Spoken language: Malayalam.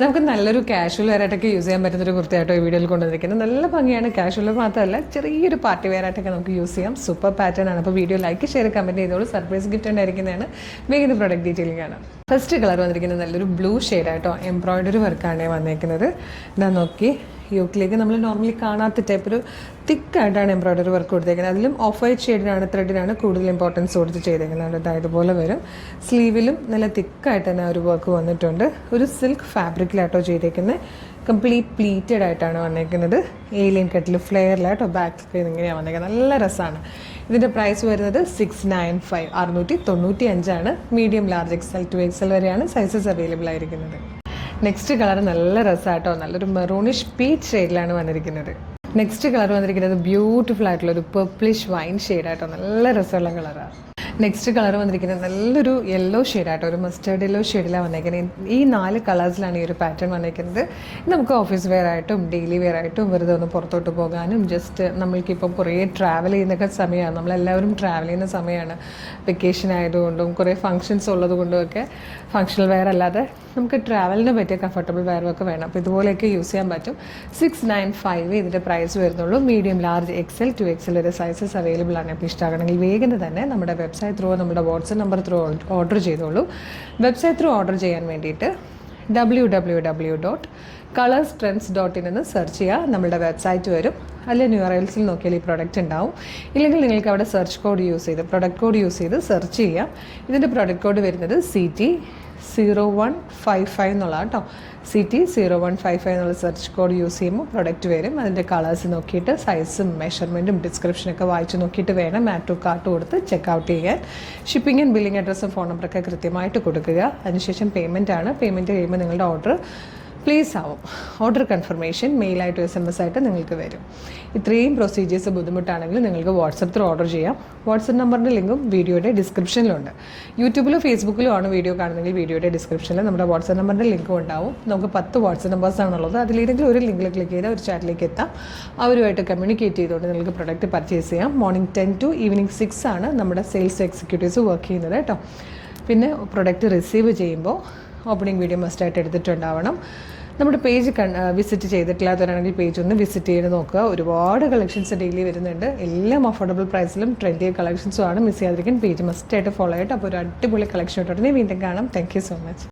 നമുക്ക് നല്ലൊരു കാഷ്വൽ വെയറായിട്ടൊക്കെ യൂസ് ചെയ്യാൻ പറ്റുന്നൊരു കുർത്തിയായിട്ടോ ഈ വീഡിയോയിൽ കൊണ്ടുവന്നിരിക്കുന്നത്. നല്ല ഭംഗിയാണ്. കാഷ്വൽ മാത്രമല്ല, ചെറിയൊരു പാർട്ടി വെയറായിട്ടൊക്കെ നമുക്ക് യൂസ് ചെയ്യാം. സൂപ്പർ പാറ്റേൺ ആണ്. അപ്പോൾ വീഡിയോ ലൈക്ക് ഷെയർ കമൻറ്റ് ചെയ്തോളൂ. സർപ്രൈസ് ഗിഫ്റ്റ് ഉണ്ടായിരിക്കുന്നതാണ്. വേഗം പ്രൊഡക്റ്റ് ഡീറ്റെയിലിംഗ് ആണ്. ഫസ്റ്റ് കളർ വന്നിരിക്കുന്നത് നല്ലൊരു ബ്ലൂ ഷെയ്ഡായിട്ടോ എംബ്രോയിഡറി വർക്കാണ് വന്നിരിക്കുന്നത്. ഇതാ നോക്കി, യോക്കിലേക്ക് നമ്മൾ നോർമലി കാണാത്ത ടൈപ്പ് ഒരു തിക്കായിട്ടാണ് എംബ്രോയിഡറി വർക്ക് കൊടുത്തേക്കുന്നത്. അതിലും ഓഫ് വൈറ്റ് ഷെയ്ഡിനാണ്, ത്രെഡിനാണ് കൂടുതൽ ഇമ്പോർട്ടൻസ് കൊടുത്ത് ചെയ്തേക്കുന്നത്. അതായത് ഇതുപോലെ വരും. സ്ലീവിലും നല്ല തിക്കായിട്ട് തന്നെ ഒരു വർക്ക് വന്നിട്ടുണ്ട്. ഒരു സിൽക്ക് ഫാബ്രിക്കിലായിട്ടോ ചെയ്തേക്കുന്നത്. കംപ്ലീറ്റ് പ്ലീറ്റഡ് ആയിട്ടാണ് വന്നേക്കുന്നത്. ഏലിയൻ കട്ടിൽ ഫ്ലെയറിലായിട്ടോ ബാക്ക് ഇങ്ങനെയാണ് വന്നേക്കുന്നത്. നല്ല രസമാണ്. ഇതിൻ്റെ പ്രൈസ് വരുന്നത് 695 695. Medium large XL to XL വരെയാണ് സൈസസ് അവൈലബിൾ ആയിരിക്കുന്നത്. നെക്സ്റ്റ് കളർ നല്ല രസമായിട്ടോ, നല്ലൊരു മെറൂണിഷ് പീച്ച് ഷെയ്ഡിലാണ് വന്നിരിക്കുന്നത്. നെക്സ്റ്റ് കളർ വന്നിരിക്കുന്നത് ബ്യൂട്ടിഫുൾ ആയിട്ടുള്ള ഒരു പർപ്പിളിഷ് വൈൻ ഷെയ്ഡായിട്ടോ, നല്ല രസമുള്ള കളറാണ്. നെക്സ്റ്റ് കളർ വന്നിരിക്കുന്നത് നല്ലൊരു യെല്ലോ ഷെയ്ഡായിട്ടോ, ഒരു മസ്റ്റേർഡ് യെല്ലോ ഷെയ്ഡിലാണ് വന്നിരിക്കുന്നത്. ഈ 4 കളേഴ്സിലാണ് ഈ ഒരു പാറ്റേൺ വന്നിരിക്കുന്നത്. നമുക്ക് ഓഫീസ് വെയർ ആയിട്ടും ഡെയിലി വെയർ ആയിട്ടും വെറുതെ ഒന്ന് പുറത്തോട്ട് പോകാനും ജസ്റ്റ് നമ്മൾക്കിപ്പം കുറേ ട്രാവൽ ചെയ്യുന്നൊക്കെ സമയമാണ്. നമ്മളെല്ലാവരും ട്രാവൽ ചെയ്യുന്ന സമയമാണ്. വെക്കേഷൻ ആയതുകൊണ്ടും കുറേ ഫങ്ഷൻസ് ഉള്ളത് കൊണ്ടുമൊക്കെ ഫങ്ഷണൽ വെയർ അല്ലാതെ നമുക്ക് ട്രാവലിന് പറ്റിയ കംഫർട്ടബിൾ വെയറൊക്കെ വേണം. അപ്പോൾ ഇതുപോലെയൊക്കെ യൂസ് ചെയ്യാൻ പറ്റും. 695 ഇതിൻ്റെ പ്രൈസ് വരുന്നുള്ളൂ. Medium large XL to XL വരെ സൈസസ് അവൈലബിൾ ആണ്. അപ്പോൾ ഇഷ്ടമാകണമെങ്കിൽ വേഗം തന്നെ നമ്മുടെ വെബ്സൈറ്റ് ത്രൂ, നമ്മുടെ വാട്സപ്പ് നമ്പർ ത്രൂ ഓർഡർ ചെയ്തോളൂ. വെബ്സൈറ്റ് ത്രൂ ഓർഡർ ചെയ്യാൻ വേണ്ടിയിട്ട് www.colorstrends.in എന്ന് സെർച്ച് ചെയ്യുക. നമ്മുടെ വെബ്സൈറ്റ് വരും. അല്ലെങ്കിൽ URLസിൽ നോക്കിയാൽ ഈ പ്രൊഡക്റ്റ് ഉണ്ടാവും. ഇല്ലെങ്കിൽ നിങ്ങൾക്ക് അവിടെ സെർച്ച് കോഡ് യൂസ് ചെയ്ത്, പ്രൊഡക്റ്റ് കോഡ് യൂസ് ചെയ്ത് സെർച്ച് ചെയ്യാം. ഇതിൻ്റെ പ്രൊഡക്റ്റ് കോഡ് വരുന്നത് CT0155 എന്നുള്ള കേട്ടോ. CT0155 എന്നുള്ള സെർച്ച് കോഡ് യൂസ് ചെയ്യുമ്പോൾ പ്രൊഡക്റ്റ് വരും. അതിൻ്റെ കളേഴ്സ് നോക്കിയിട്ട് സൈസും മെഷർമെൻറ്റും ഡിസ്ക്രിപ്ഷനൊക്കെ വായിച്ച് നോക്കിയിട്ട് വേണം ആഡ് ടു കാർട്ട് കൊടുത്ത് ചെക്കൗട്ട് ചെയ്യാൻ. ഷിപ്പിംഗ് ആൻഡ് ബില്ലിംഗ് അഡ്രസ്സും ഫോൺ നമ്പറൊക്കെ കൃത്യമായിട്ട് കൊടുക്കുക. അതിനുശേഷം പേയ്മെൻറ്റ് ആണ്. പേയ്മെൻറ്റ് കഴിയുമ്പോൾ നിങ്ങളുടെ ഓർഡർ പ്ലേസ് ആവും. ഓർഡർ കൺഫർമേഷൻ മെയിലായിട്ടും SMS ആയിട്ട് നിങ്ങൾക്ക് വരും. ഇത്രയും പ്രൊസീജിയേഴ്സ് ബുദ്ധിമുട്ടാണെങ്കിൽ നിങ്ങൾക്ക് വാട്സപ്പ് ത്രൂ ഓർഡർ ചെയ്യാം. വാട്സപ്പ് നമ്പറിൻ്റെ ലിങ്കും വീഡിയോയുടെ ഡിസ്ക്രിപ്ഷനിലുണ്ട്. യൂട്യൂബിലോ ഫേസ്ബുക്കിലോ ആണ് വീഡിയോ കാണുന്നെങ്കിൽ വീഡിയോയുടെ ഡിസ്ക്രിപ്ഷനിൽ നമ്മുടെ വാട്സപ്പ് നമ്പറിൻ്റെ ലിങ്കും ഉണ്ടാവും. നമുക്ക് 10 വാട്സപ്പ് നമ്പേഴ്സാണുള്ളത്. അതിലേതെങ്കിലും ഒരു ലിങ്കിൽ ക്ലിക്ക് ചെയ്താൽ ഒരു ചാറ്റിലേക്ക് എത്താം. അവരുമായിട്ട് കമ്മ്യൂണിക്കേറ്റ് ചെയ്തുകൊണ്ട് നിങ്ങൾക്ക് പ്രൊഡക്റ്റ് പർച്ചേസ് ചെയ്യാം. മോർണിംഗ് 10 to ഈവനിങ് 6 ആണ് നമ്മുടെ സെയിൽസ് എക്സിക്യൂട്ടീവ്സ് വർക്ക് ചെയ്യുന്നത് കേട്ടോ. പിന്നെ പ്രൊഡക്റ്റ് റിസീവ് ചെയ്യുമ്പോൾ ഓപ്പണിംഗ് വീഡിയോ മസ്റ്റായിട്ട് എടുത്തിട്ടുണ്ടാവണം. നമ്മുടെ പേജ് വിസിറ്റ് ചെയ്തിട്ടില്ലാത്തവരാണെങ്കിൽ പേജ് ഒന്ന് വിസിറ്റ് ചെയ്ത് നോക്കുക. ഒരുപാട് കളക്ഷൻസ് ഡെയിലി വരുന്നുണ്ട്. എല്ലാം അഫോർഡബിൾ പ്രൈസിലും ട്രെൻഡി കളക്ഷൻസും ആണ്. മിസ് ചെയ്യാതിരിക്കാൻ പേജ് മസ്റ്റായിട്ട് ഫോളോ ചെയ്തിട്ട്. അപ്പോൾ ഒരു അടിപൊളി കളക്ഷൻ ഇട്ടോടെ വീണ്ടും കാണാം. Thank you so much.